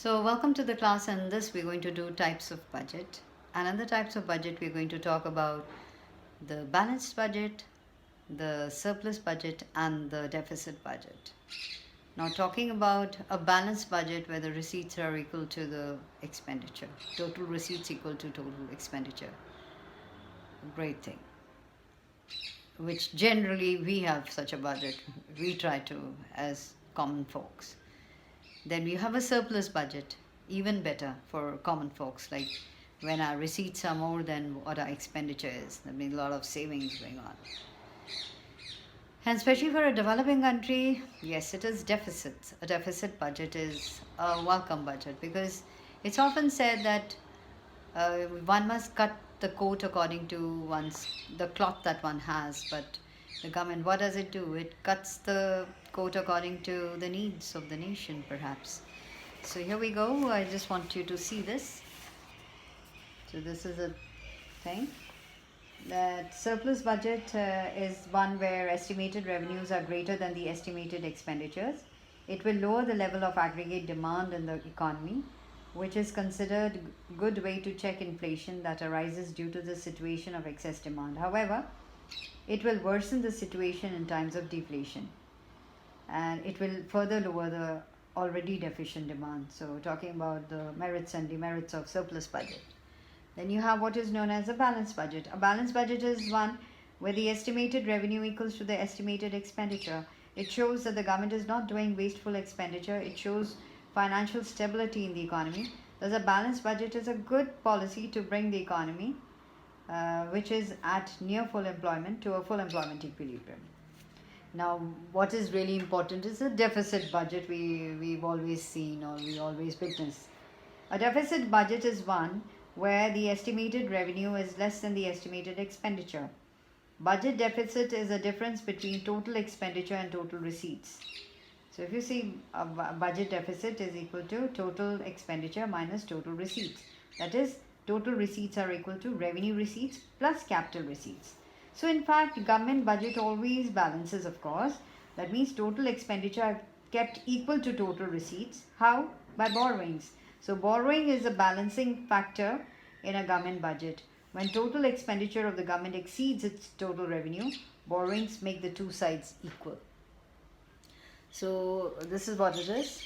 So welcome to the class, and this we're going to do types of budget. And under types of budget we're going to talk about the balanced budget, the surplus budget and the deficit budget. Now talking about a balanced budget where the receipts are equal to the expenditure, total receipts equal to total expenditure. Great thing. Which generally we have such a budget, we try to as common folks. Then we have a surplus budget, even better for common folks, like when our receipts are more than what our expenditure is. There means a lot of savings going on. And especially for a developing country, yes, it is deficits. A deficit budget is a welcome budget because it's often said that one must cut the coat according to the cloth that one has, but the government, what does it do? It cuts the coat according to the needs of the nation, perhaps. So here we go. I just want you to see this. So this is a thing. That surplus budget is one where estimated revenues are greater than the estimated expenditures. It will lower the level of aggregate demand in the economy, which is considered a good way to check inflation that arises due to the situation of excess demand. However, it will worsen the situation in times of deflation, and it will further lower the already deficient demand. So talking about the merits and demerits of surplus budget. Then you have what is known as a balanced budget. A balanced budget is one where the estimated revenue equals to the estimated expenditure. It shows that the government is not doing wasteful expenditure. It shows financial stability in the economy. Thus, a balanced budget is a good policy to bring the economy, which is at near full employment, to a full employment equilibrium. Now, what is really important is a deficit budget we've always seen or we always witness. A deficit budget is one where the estimated revenue is less than the estimated expenditure. Budget deficit is a difference between total expenditure and total receipts. So if you see, a budget deficit is equal to total expenditure minus total receipts. That is, total receipts are equal to revenue receipts plus capital receipts. So in fact, government budget always balances, of course. That means total expenditure are kept equal to total receipts. How? By borrowings. So borrowing is a balancing factor in a government budget. When total expenditure of the government exceeds its total revenue, borrowings make the two sides equal. So this is what it is.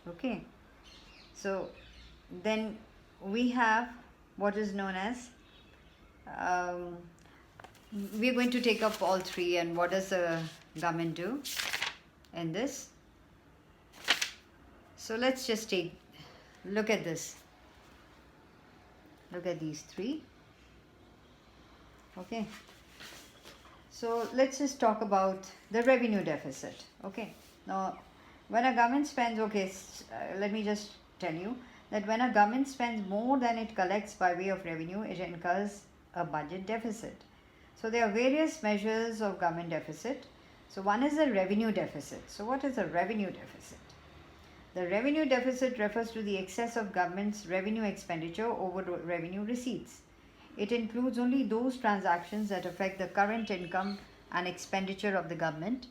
Okay. So then we have what is known as, we're going to take up all three, and what does the government do in this? So let's just look at this. Look at these three. Okay. So let's just talk about the revenue deficit. Okay. Now, when a government spends, let me just tell you that when a government spends more than it collects by way of revenue, it incurs a budget deficit. So there are various measures of government deficit. So one is the revenue deficit. So what is a revenue deficit? The revenue deficit refers to the excess of government's revenue expenditure over revenue receipts. It includes only those transactions that affect the current income and expenditure of the government,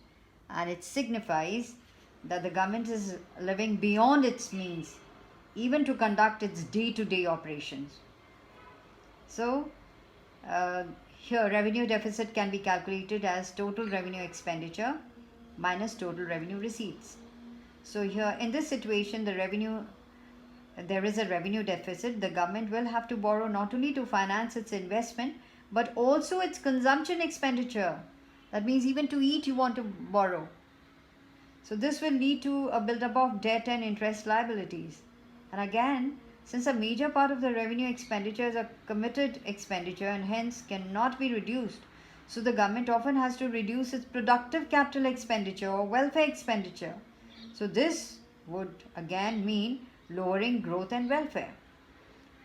and it signifies that the government is living beyond its means, even to conduct its day-to-day operations. So, here revenue deficit can be calculated as total revenue expenditure minus total revenue receipts. So here in this situation, there is a revenue deficit. The government will have to borrow not only to finance its investment, but also its consumption expenditure. That means even to eat you want to borrow. So this will lead to a buildup of debt and interest liabilities. And again, since a major part of the revenue expenditure is a committed expenditure and hence cannot be reduced, so the government often has to reduce its productive capital expenditure or welfare expenditure. So this would again mean lowering growth and welfare.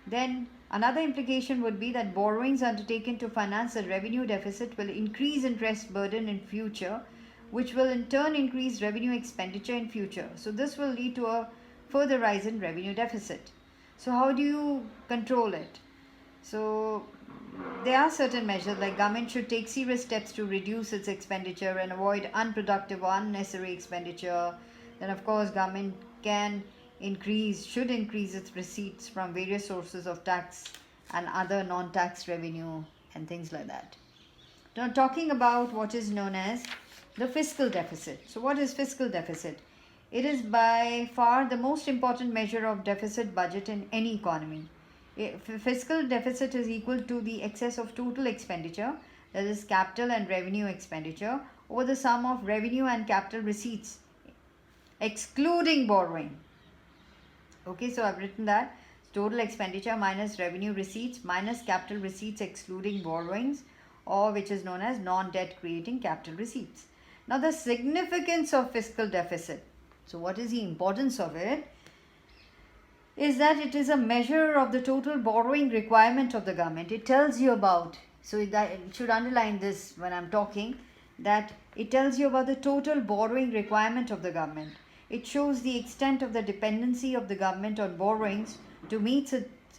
Then another implication would be that borrowings undertaken to finance the revenue deficit will increase interest burden in future, which will in turn increase revenue expenditure in future. So this will lead to a further rise in revenue deficit. So how do you control it? So there are certain measures, like government should take serious steps to reduce its expenditure and avoid unproductive or unnecessary expenditure. Then of course government can should increase its receipts from various sources of tax and other non-tax revenue and things like that. Now, talking about what is known as the fiscal deficit. So, what is fiscal deficit? It is by far the most important measure of deficit budget in any economy. Fiscal deficit is equal to the excess of total expenditure, that is capital and revenue expenditure, over the sum of revenue and capital receipts, excluding borrowing. Okay, so I've written that total expenditure minus revenue receipts minus capital receipts excluding borrowings, or which is known as non-debt creating capital receipts. Now, the significance of fiscal deficit. So, what is the importance of it? Is that it is a measure of the total borrowing requirement of the government. It tells you about, so it should underline this when I'm talking, that it tells you about the total borrowing requirement of the government. It shows the extent of the dependency of the government on borrowings to meet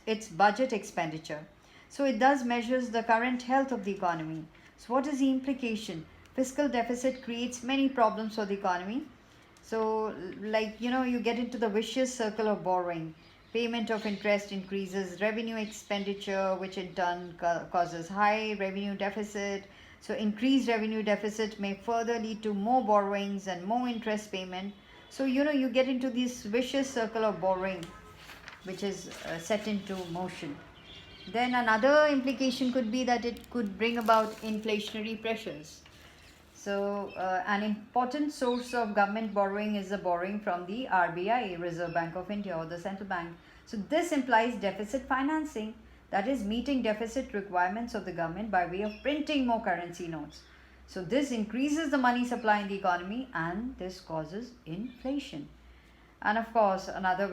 its budget expenditure. So it thus measures the current health of the economy. So what is the implication? Fiscal deficit creates many problems for the economy. So, like, you get into the vicious circle of borrowing. Payment of interest increases revenue expenditure, which in turn causes high revenue deficit. So, increased revenue deficit may further lead to more borrowings and more interest payment. So, you get into this vicious circle of borrowing, which is set into motion. Then another implication could be that it could bring about inflationary pressures. So, an important source of government borrowing is the borrowing from the RBI, Reserve Bank of India, or the central bank. So, this implies deficit financing, that is, meeting deficit requirements of the government by way of printing more currency notes. So, this increases the money supply in the economy, and this causes inflation. And of course, another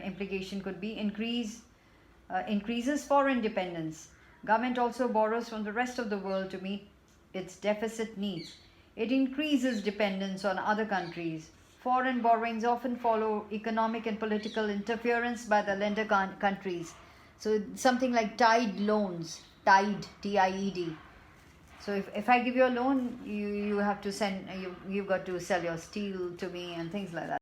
implication could be increases foreign dependence. Government also borrows from the rest of the world to meet its deficit needs. It increases dependence on other countries. Foreign borrowings often follow economic and political interference by the lender countries. So something like tied loans, tied, TIED. So if I give you a loan, you have to you've got to sell your steel to me and things like that.